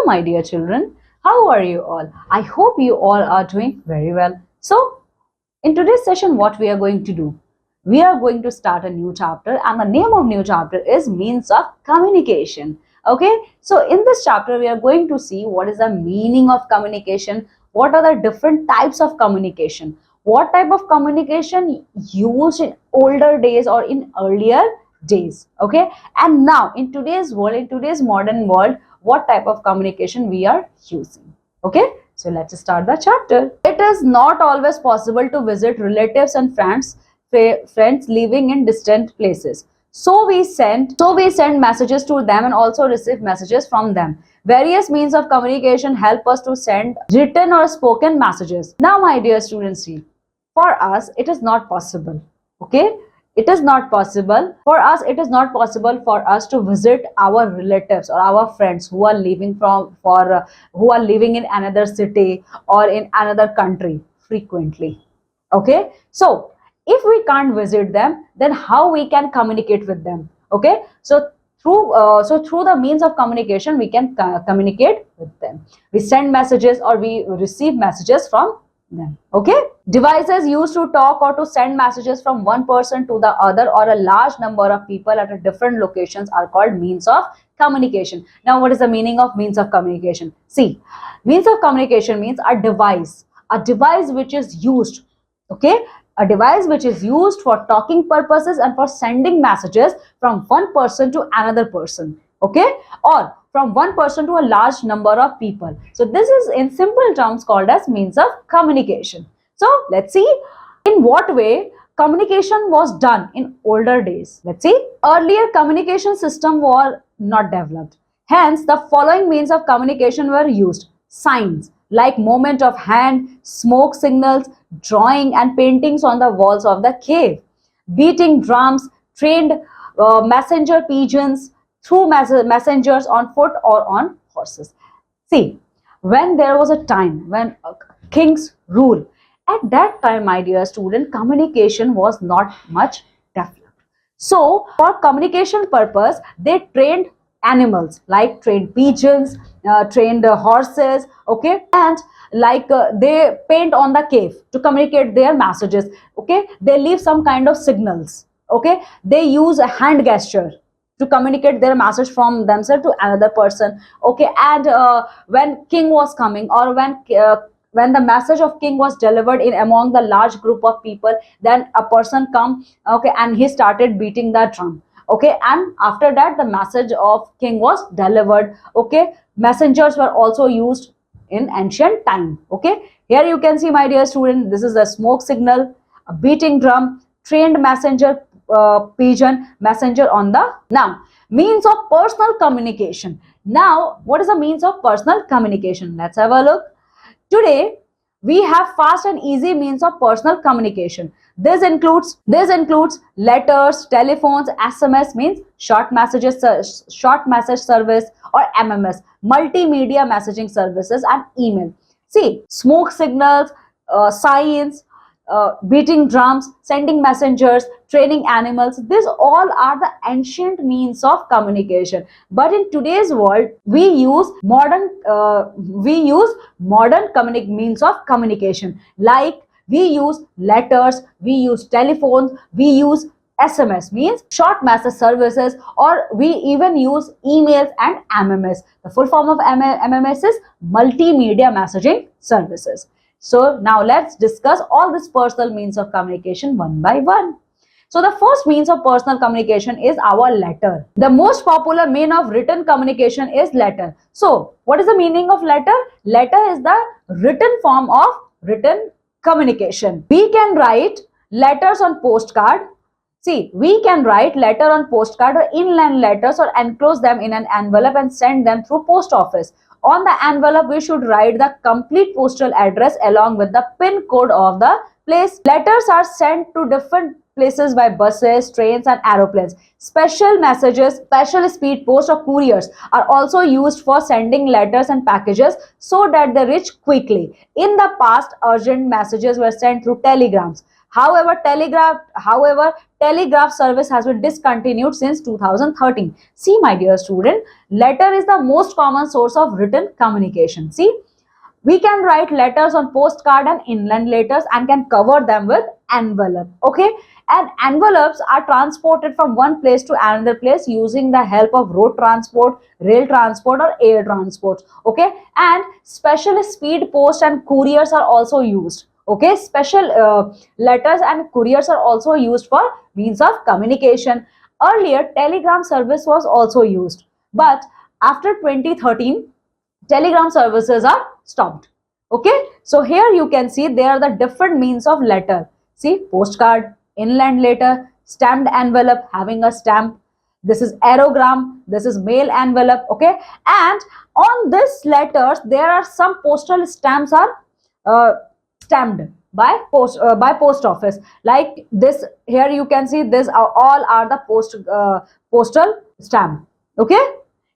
my dear children. How are you all? I hope you all are doing very well. So, in today's session, what we are going to do? We are going to start a new chapter, and the name of new chapter is means of communication. Okay, so in this chapter, we are going to see what is the meaning of communication, what are the different types of communication, what type of communication used in older days or in earlier days. Okay, and now in today's world, in today's modern world, what type of communication we are using. Okay, so let's start the chapter. It is not always possible to visit relatives and friends living in distant places. So we send messages to them and also receive messages from them. Various means of communication help us to send written or spoken messages. Now, my dear students, see, for us it is not possible. Okay, it is not possible for us. It is not possible for us to visit our relatives or our friends who are living who are living in another city or in another country frequently. Okay, so if we can't visit them, then how we can communicate with them? Okay, so through the means of communication we can communicate with them. We send messages or we receive messages from them. Okay, devices used to talk or to send messages from one person to the other or a large number of people at a different locations are called means of communication. Now, what is the meaning of means of communication? See, means of communication means a device which is used, okay, a device which is used for talking purposes and for sending messages from one person to another person, okay, or from one person to a large number of people. So this is in simple terms called as means of communication. So let's see in what way communication was done in older days. Let's see. Earlier communication system were not developed. Hence, the following means of communication were used. Signs like movement of hand, smoke signals, drawing and paintings on the walls of the cave, beating drums, trained messenger pigeons, through messengers on foot or on horses. See, when there was a time when kings rule, at that time, my dear student, communication was not much developed. So, for communication purpose, they trained animals like trained pigeons, trained horses, okay, and like they paint on the cave to communicate their messages. Okay, they leave some kind of signals. Okay, they use a hand gesture to communicate their message from themselves to another person. Okay, and when king was coming or when the message of king was delivered in among the large group of people, then a person come, okay, and he started beating the drum. Okay, and after that the message of king was delivered. Okay, messengers were also used in ancient time. Okay, here you can see, my dear student, this is a smoke signal, a beating drum, trained messenger pigeon, messenger on the. Now, means of personal communication. Now, what is the means of personal communication? Let's have a look. Today we have fast and easy means of personal communication. This includes letters, telephones, SMS means short message service, or MMS, multimedia messaging services, and email. See, smoke signals, signs, beating drums, sending messengers, training animals, these all are the ancient means of communication. But in today's world, we use modern means of communication. Like we use letters, we use telephones, we use SMS means short message services, or we even use emails and MMS. The full form of MMS is multimedia messaging services. So now let's discuss all these personal means of communication one by one. So the first means of personal communication is our letter. The most popular mean of written communication is letter. So what is the meaning of letter? Letter is the written form of written communication. We can write letters on postcard. See, we can write letter on postcard or inland letters or enclose them in an envelope and send them through post office. On the envelope, we should write the complete postal address along with the PIN code of the place. Letters are sent to different places by buses, trains, and aeroplanes. Special messages, special speed post or couriers are also used for sending letters and packages so that they reach quickly. In the past, urgent messages were sent through telegrams. Telegraph service has been discontinued since 2013. See, my dear student, letter is the most common source of written communication. See, we can write letters on postcard and inland letters and can cover them with envelope. Okay, and envelopes are transported from one place to another place using the help of road transport, rail transport, or air transport. Okay, and special speed post and couriers are also used. Okay, special letters and couriers are also used for means of communication. Earlier telegram service was also used, but after 2013 telegram services are stopped. Okay, so here you can see there are the different means of letter. See, postcard, inland letter, stamped envelope having a stamp, this is aerogram, this is mail envelope. Okay, and on this letters there are some postal stamps are uh, stamped by post office, like this. Here you can see this are all are the postal stamp. Okay,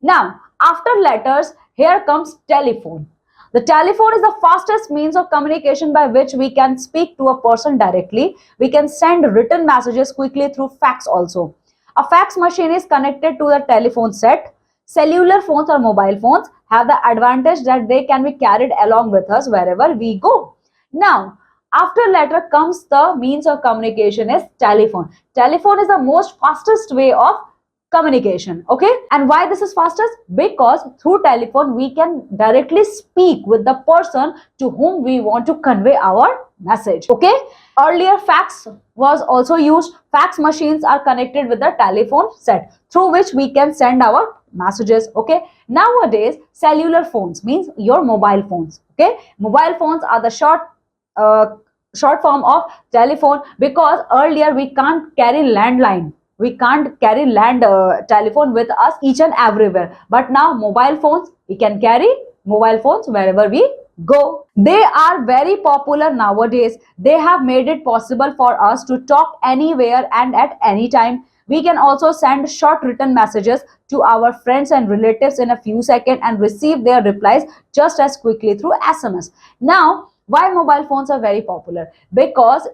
now after letters, here comes telephone. The telephone is the fastest means of communication by which we can speak to a person directly. We can send written messages quickly through fax also. A fax machine is connected to the telephone set. Cellular phones or mobile phones have the advantage that they can be carried along with us wherever we go. Now, after letter comes the means of communication is telephone. Telephone is the most fastest way of communication. Okay, and why this is fastest? Because through telephone we can directly speak with the person to whom we want to convey our message. Okay, earlier fax was also used. Fax machines are connected with the telephone set through which we can send our messages. Okay, nowadays cellular phones means your mobile phones. Okay, mobile phones are the short form of telephone, because earlier we can't carry landline, we can't carry land telephone with us each and everywhere, but now mobile phones, we can carry mobile phones wherever we go. They are very popular nowadays. They have made it possible for us to talk anywhere and at any time. We can also send short written messages to our friends and relatives in a few seconds and receive their replies just as quickly through SMS. Now, why mobile phones are very popular? Because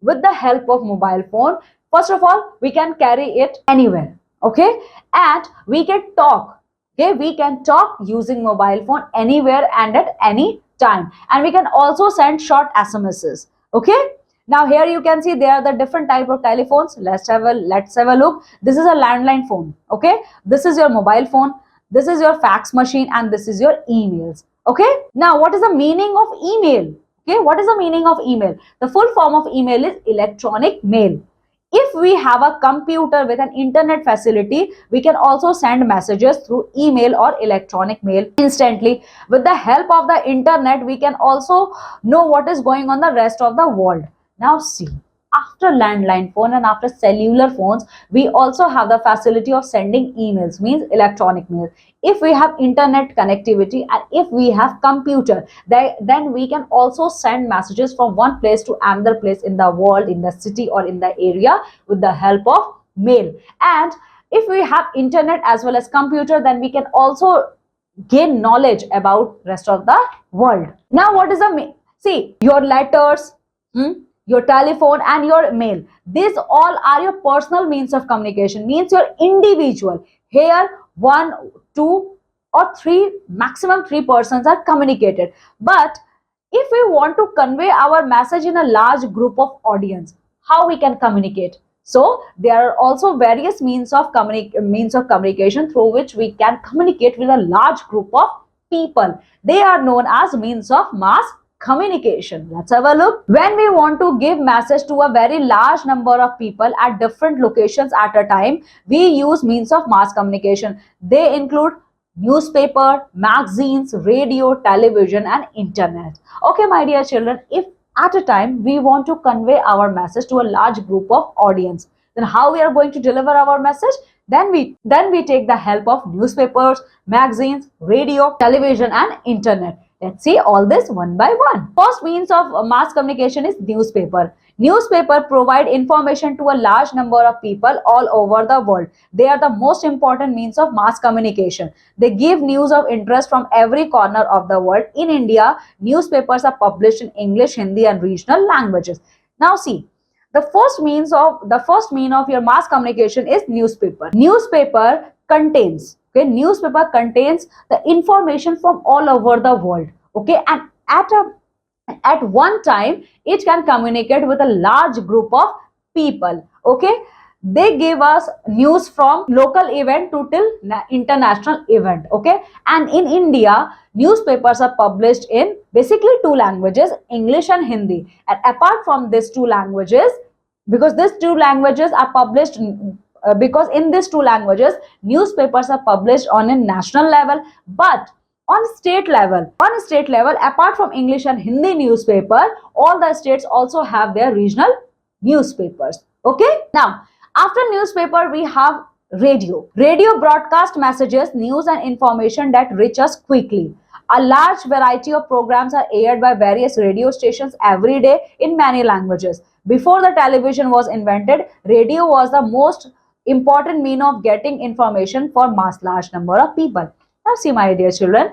with the help of mobile phone, first of all, we can carry it anywhere. Okay, and we can talk. Okay, we can talk using mobile phone anywhere and at any time, and we can also send short SMSs. Okay, now here you can see there are the different type of telephones. Let's have a look. This is a landline phone. Okay, this is your mobile phone, this is your fax machine, and this is your emails. Okay, now what is the meaning of email? Okay, what is the meaning of email? The full form of email is electronic mail. If we have a computer with an internet facility, we can also send messages through email or electronic mail instantly. With the help of the internet, we can also know what is going on the rest of the world. Now see, after landline phone and after cellular phones, we also have the facility of sending emails, means electronic mail. If we have internet connectivity and if we have computer, then we can also send messages from one place to another place in the world, in the city or in the area with the help of mail. And if we have internet as well as computer, then we can also gain knowledge about rest of the world. Now what is the see, your letters, your telephone and your mail, these all are your personal means of communication, means your individual. Here one, two or three, maximum three persons are communicated. But if we want to convey our message in a large group of audience, how we can communicate? So there are also various means of communication through which we can communicate with a large group of people. They are known as means of mass communication. Let's have a look. When we want to give message to a very large number of people at different locations at a time, we use means of mass communication. They include newspaper, magazines, radio, television and internet. Okay, my dear children, if at a time we want to convey our message to a large group of audience, then how we are going to deliver our message? Then we take the help of newspapers, magazines, radio, television and internet. Let's see all this one by one. First means of mass communication is newspaper. Newspaper provide information to a large number of people all over the world. They are the most important means of mass communication. They give news of interest from every corner of the world. In India, newspapers are published in English, Hindi and regional languages. Now see, The first mean of your mass communication is newspaper. Newspaper contains the information from all over the world. Okay, and at one time it can communicate with a large group of people. Okay, they give us news from local event to till international event. Okay, and in India newspapers are published in basically two languages, English and Hindi. And apart from these two languages, because these two languages are published because in these two languages newspapers are published on a national level. But on state level, apart from English and Hindi newspaper, all the states also have their regional newspapers. Okay, now after newspaper we have radio broadcast messages, news and information that reach us quickly. A large variety of programs are aired by various radio stations every day in many languages. Before the television was invented, radio was the most important mean of getting information for mass large number of people. Now see, my dear children,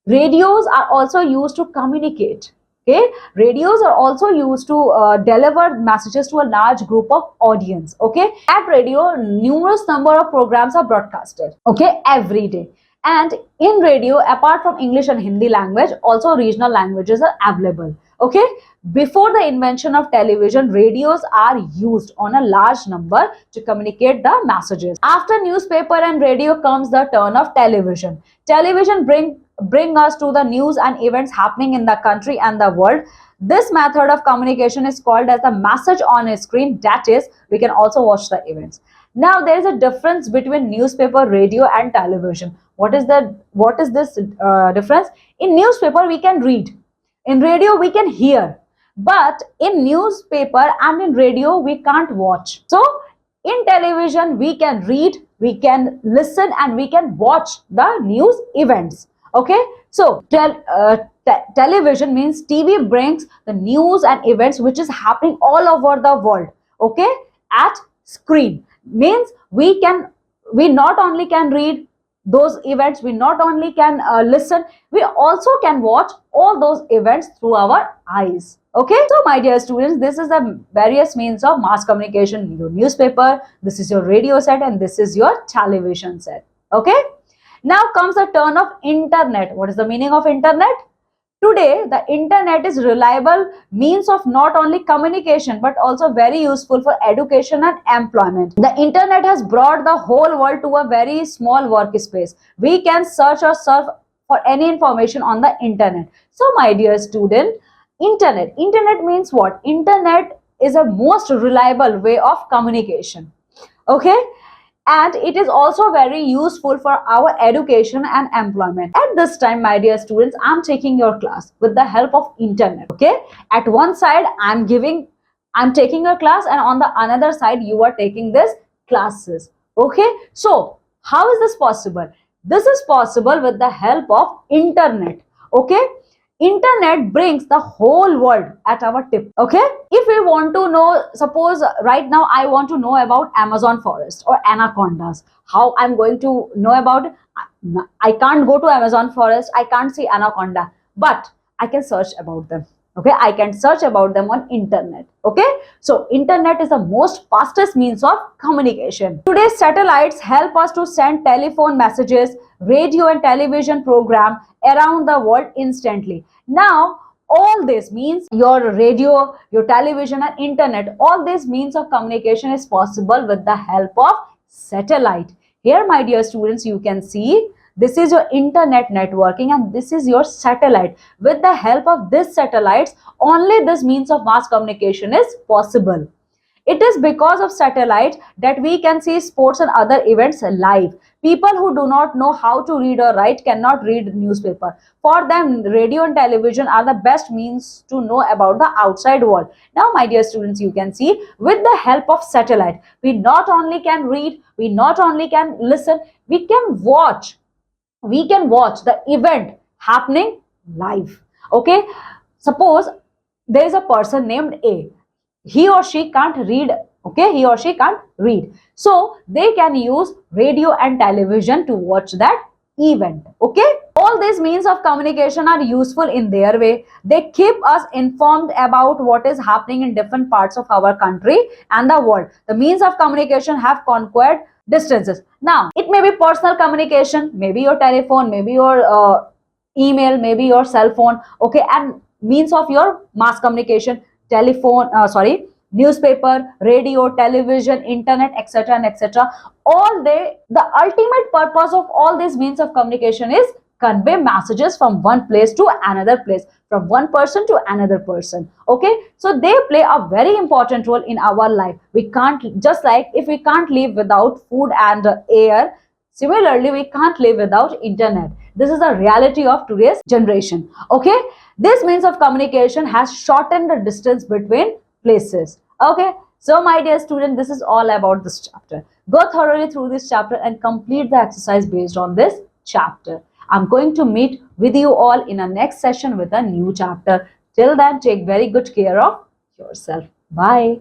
radios are also used to communicate. Okay, radios are also used to deliver messages to a large group of audience. Okay, at radio numerous number of programs are broadcasted, okay, every day. And in radio, apart from English and Hindi language, also regional languages are available. Okay, before the invention of television, radios are used on a large number to communicate the messages. After newspaper and radio comes the turn of television. Television bring us to the news and events happening in the country and the world. This method of communication is called as the message on a screen. That is, we can also watch the events. Now there is a difference between newspaper, radio and television. What is this difference? In newspaper we can read, in radio we can hear, but in newspaper and in radio we can't watch. So in television we can read, we can listen and we can watch the news events. Okay, so television means TV brings the news and events which is happening all over the world. Okay, at screen means we not only can read those events, we not only can listen, we also can watch all those events through our eyes. Okay, so my dear students, this is the various means of mass communication. Your newspaper, this is your radio set, and this is your television set. Okay, now comes the turn of internet. What is the meaning of internet? Today, the internet is reliable means of not only communication but also very useful for education and employment. The internet has brought the whole world to a very small workspace. We can search or surf for any information on the internet. So, my dear student, internet means what? Internet is a most reliable way of communication. Okay, and it is also very useful for our education and employment. At this time, my dear students, I'm taking your class with the help of internet. Okay, at one side I'm taking a class, and on the another side you are taking this classes. Okay, so how is this possible? This is possible with the help of internet. Okay, internet brings the whole world at our tip. Okay, if we want to know, suppose right now I want to know about Amazon forest or anacondas, how I'm going to know about it? I can't go to Amazon forest, I can't see anaconda, but I can search about them. Okay, I can search about them on internet. Okay, so internet is the most fastest means of communication. Today's satellites help us to send telephone messages, radio and television program around the world instantly. Now all this means your radio, your television and internet, all these means of communication is possible with the help of satellite. Here, my dear students, you can see this is your internet networking and this is your satellite. With the help of these satellites, only this means of mass communication is possible. It is because of satellite that we can see sports and other events live. People who do not know how to read or write cannot read newspaper. For them, radio and television are the best means to know about the outside world. Now, my dear students, you can see with the help of satellite, we not only can read, we not only can listen, we can watch. We can watch the event happening live. Okay, suppose there is a person named A. He or she can't read. Okay, he or she can't read, so they can use radio and television to watch that event. Okay, all these means of communication are useful in their way. They keep us informed about what is happening in different parts of our country and the world. The means of communication have conquered distances. Now it may be personal communication, maybe your telephone, maybe your email, maybe your cell phone. Okay, and means of your mass communication, telephone, newspaper, radio, television, internet, etc. and etc. All they, the ultimate purpose of all these means of communication is convey messages from one place to another place, from one person to another person. Okay, so they play a very important role in our life. We can't, just like if we can't live without food and air, similarly we can't live without internet. This is the reality of today's generation. Okay, this means of communication has shortened the distance between places. Okay, so my dear student, this is all about this chapter. Go thoroughly through this chapter and complete the exercise based on this chapter. I'm going to meet with you all in a next session with a new chapter. Till then, take very good care of yourself. Bye.